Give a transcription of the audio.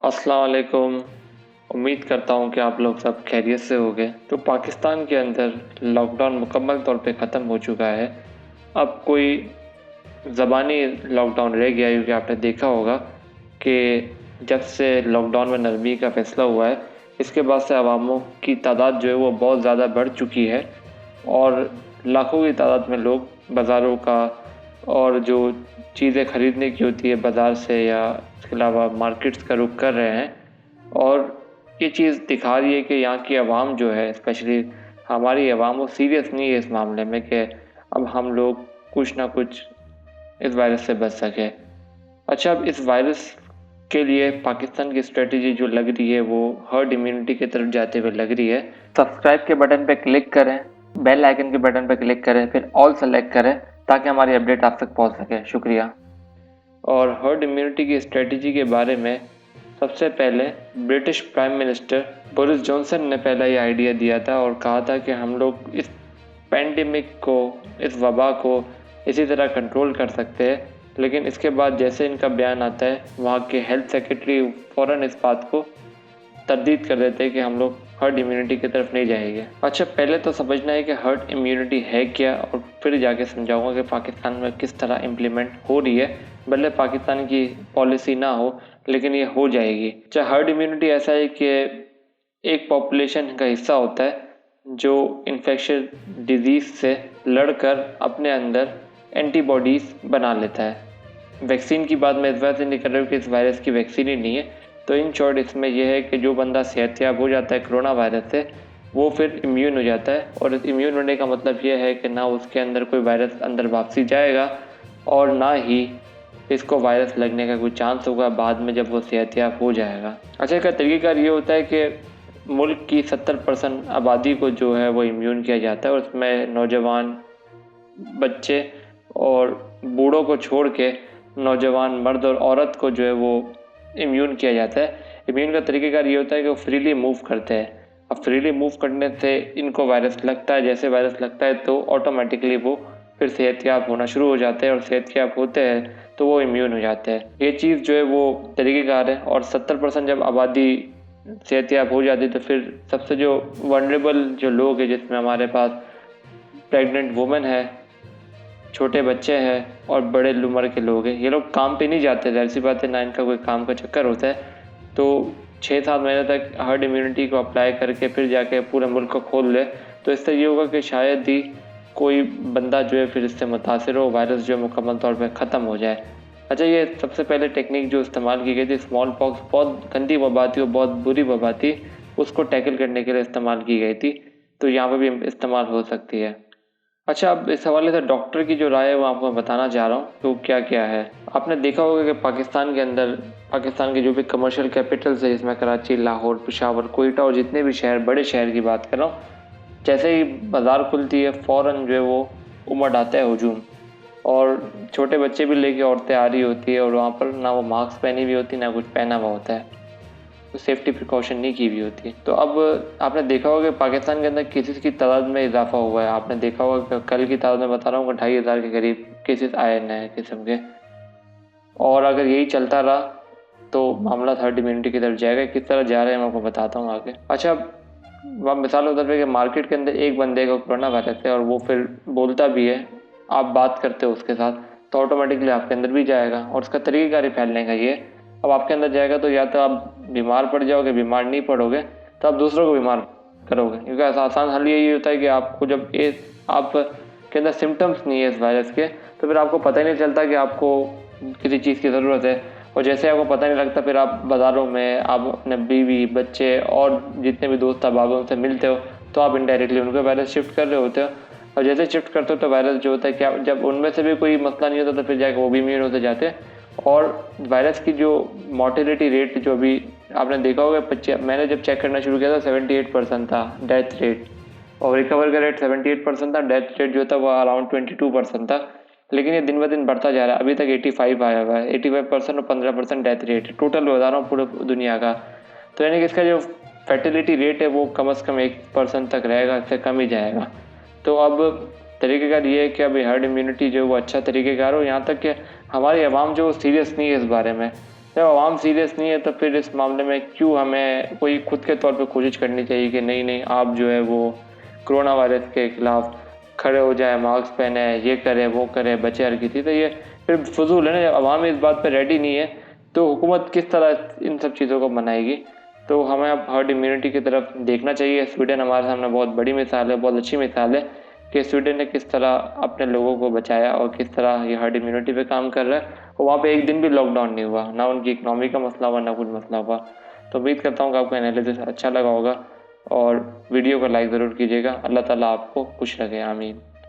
अस्सलाम वालेकुम। उम्मीद करता हूँ कि आप लोग सब खैरियत से होंगे। तो पाकिस्तान के अंदर लॉकडाउन मुकम्मल तौर पे ख़त्म हो चुका है। अब कोई ज़बानी लॉकडाउन रह गया है, क्योंकि आपने देखा होगा कि जब से लॉकडाउन में नरमी का फ़ैसला हुआ है, इसके बाद से अवामों की तादाद जो है वो बहुत ज़्यादा बढ़ चुकी है और लाखों की तादाद में लोग बाज़ारों का और जो चीज़ें ख़रीदने की होती है बाज़ार से या इसके अलावा मार्केट्स का रुख कर रहे हैं। और ये चीज़ दिखा रही है कि यहाँ की आवाम जो है, स्पेशली हमारी आवाम, वो सीरियस नहीं है इस मामले में कि अब हम लोग कुछ ना कुछ इस वायरस से बच सके। अच्छा, अब इस वायरस के लिए पाकिस्तान की स्ट्रेटजी जो लग रही है वो हर्ड इम्यूनिटी की तरफ जाते हुए लग रही है। सब्सक्राइब के बटन पे क्लिक करें, बेल आइकन के बटन पे क्लिक करें, फिर ऑल सेलेक्ट करें ताकि हमारी अपडेट आप तक पहुंच सके। शुक्रिया। और हर्ड इम्यूनिटी की स्ट्रेटजी के बारे में सबसे पहले British prime minister Boris Johnson ने पहला ये आइडिया दिया था और कहा था कि हम लोग इस पैंडेमिक को, इस वबा को इसी तरह कंट्रोल कर सकते हैं। लेकिन इसके बाद जैसे इनका बयान आता है, वहाँ के हेल्थ सेक्रेटरी फ़ौरन इस बात को तरदीद कर देते हैं कि हम लोग हर्ड इम्यूनिटी की तरफ नहीं जाएंगे। अच्छा, पहले तो समझना है कि हर्ड इम्यूनिटी है क्या, और फिर जाके समझाऊंगा कि पाकिस्तान में किस तरह इम्प्लीमेंट हो रही है। भले पाकिस्तान की पॉलिसी ना हो, लेकिन ये हो जाएगी। अच्छा, हर्ड इम्यूनिटी ऐसा है कि एक पॉपुलेशन का हिस्सा होता है जो इन्फेक्शन डिजीज़ से लड़कर अपने अंदर एंटीबॉडीज़ बना लेता है। वैक्सीन की बात मैं इस वजह से नहीं कर रहा हूँ कि इस वायरस की वैक्सीन ही नहीं है। तो इन शॉर्ट इसमें यह है कि जो बंदा सेहतयाब हो जाता है कोरोना वायरस से, वो फिर इम्यून हो जाता है। और इम्यून होने का मतलब यह है कि ना उसके अंदर कोई वायरस अंदर वापसी जाएगा और ना ही इसको वायरस लगने का कोई चांस होगा बाद में जब वो सेहतयाब हो जाएगा। अच्छा, इसका तरीक़ाकार ये होता है कि मुल्क की 70% आबादी को जो है वो इम्यून किया जाता है, और उसमें नौजवान, बच्चे और बूढ़ों को छोड़ के नौजवान, मर्द और औरत को जो है वो इम्यून किया जाता है। इम्यून का तरीक़ाकार ये होता है कि वो फ्रीली मूव करते हैं। अब फ्रीली मूव करने से इनको वायरस लगता है, जैसे वायरस लगता है तो ऑटोमेटिकली वो फिर सेहतयाब होना शुरू हो जाते हैं, और सेहतयाब होते हैं तो वो इम्यून हो जाते हैं। ये चीज़ जो है वो तरीक़ाकार है। और 70% जब आबादी सेहतयाब हो जाती है तो फिर सबसे जो वनरेबल जो लोग हैं, जिसमें हमारे पास प्रेग्नेंट वुमेन है, छोटे बच्चे हैं और बड़े उम्र के लोग हैं, ये लोग काम पे नहीं जाते, ज़ाहिर सी बात है, ना इनका कोई काम का चक्कर होता है। तो 6-7 महीने तक हर्ड इम्यूनिटी को अप्लाई करके फिर जाके पूरे मुल्क को खोल ले, तो इससे ये होगा कि शायद ही कोई बंदा जो है फिर इससे मुतासिर हो, वायरस जो है मुकम्मल तौर पे ख़त्म हो जाए। अच्छा, ये सबसे पहले टेक्निक जो इस्तेमाल की गई थी, स्मॉल पॉक्स बहुत गंदी वबा थी और बहुत बुरी वबा थी, उसको टैकल करने के लिए इस्तेमाल की गई थी। तो यहाँ पर भी इस्तेमाल हो सकती है। अच्छा, अब इस हवाले से डॉक्टर की जो राय है वो आपको बताना चाह रहा हूँ तो क्या क्या है। आपने देखा होगा कि पाकिस्तान के अंदर, पाकिस्तान के जो भी कमर्शियल कैपिटल्स है, जिसमें कराची, लाहौर, पेशावर, कोयटा और जितने भी शहर, बड़े शहर की बात कर रहा हूँ, जैसे ही बाज़ार खुलती है फ़ौरन जो है वो उमड़ आता है हुजूम। और छोटे बच्चे भी लेके औरतें आ रही होती है, और वहाँ पर ना वो मास्क पहनी हुई होती, ना कुछ पहना हुआ होता है, तो सेफ्टी प्रिकॉशन नहीं की हुई होती। तो अब आपने देखा होगा कि पाकिस्तान के अंदर केसेस की तादाद में इजाफा हुआ है। आपने देखा होगा कि कल की तादाद में बता रहा हूँ कि 2,500 के करीब केसेस आए नए किस्म के, और अगर यही चलता रहा तो मामला हर्ड इम्यूनिटी की तरफ जाएगा। किस तरह जा रहे हैं मैं आपको बताता हूँ आगे। अच्छा, अब मिसाल उधर पे कि मार्केट के अंदर एक बंदे को कोरोना वायरस है और वो फिर बोलता भी है, आप बात करते हो उसके साथ, तो ऑटोमेटिकली आपके अंदर भी जाएगा। और उसका तरीक़ाकार ही फैलने का ये, अब आपके अंदर जाएगा तो या तो आप बीमार पड़ जाओगे, बीमार नहीं पड़ोगे तो आप दूसरों को बीमार करोगे। क्योंकि आसान हल यही होता है कि आपको जब आप के अंदर सिम्टम्स नहीं है इस वायरस के, तो फिर आपको पता ही नहीं चलता कि आपको किसी चीज़ की ज़रूरत है। और जैसे आपको पता नहीं लगता, फिर आप बाज़ारों में आप अपने बीवी, बच्चे और जितने भी दोस्त अहबाब हैं उनसे मिलते हो, तो आप इनडायरेक्टली उनको वायरस शिफ्ट कर रहे होते हो। और जैसे शिफ्ट करते हो तो वायरस जो होता है, क्या जब उनमें से भी कोई मसला नहीं होता तो फिर जाके वो भी इम्यून होते जाते हैं। और वायरस की जो मोर्टेलिटी रेट जो अभी आपने देखा होगा, मैंने जब चेक करना शुरू किया था 78% था डेथ रेट, और रिकवर का रेट 78% था, डेथ रेट जो था वो अराउंड 22% था। लेकिन ये दिन ब दिन बढ़ता जा रहा है, अभी तक 85 आया हुआ है। 85% और 15% डेथ रेट टोटल बता रहा हूँ पूरे दुनिया का। तो यानी कि इसका जो फर्टिलिटी रेट है वो कम से कम 1% तक रहेगा, इससे कम ही जाएगा। तो अब तरीक़ेकार ये है कि अभी हर्ड इम्यूनिटी जो है वो अच्छा तरीक़ेकार हो, यहाँ तक कि हमारी आवाम जो सीरियस नहीं है इस बारे में। जब आवाम सीरियस नहीं है तो फिर इस मामले में क्यों हमें कोई खुद के तौर पे कोशिश करनी चाहिए कि नहीं नहीं आप जो है वो कोरोना वायरस के खिलाफ खड़े हो जाए, मास्क पहने, ये करे वो करे, बचे हरकती। तो ये फिर फजूल है ना। जब आवाम इस बात पर रेडी नहीं है तो हुकूमत किस तरह इन सब चीज़ों को मनाएगी। तो हमें अब हर्ड इम्यूनिटी की तरफ देखना चाहिए। स्वीडन हमारे सामने बहुत बड़ी मिसाल है, बहुत अच्छी मिसाल है कि स्वीडन ने किस तरह अपने लोगों को बचाया और किस तरह ये हर्ड इम्यूनिटी पे काम कर रहा है। और वहाँ पे एक दिन भी लॉकडाउन नहीं हुआ, ना उनकी इकनॉमी का मसला हुआ, ना कुछ मसला हुआ। तो उम्मीद करता हूँ कि आपको एनालिसिस अच्छा लगा होगा और वीडियो को लाइक ज़रूर कीजिएगा। अल्लाह ताला आपको खुश रखे, आमीन।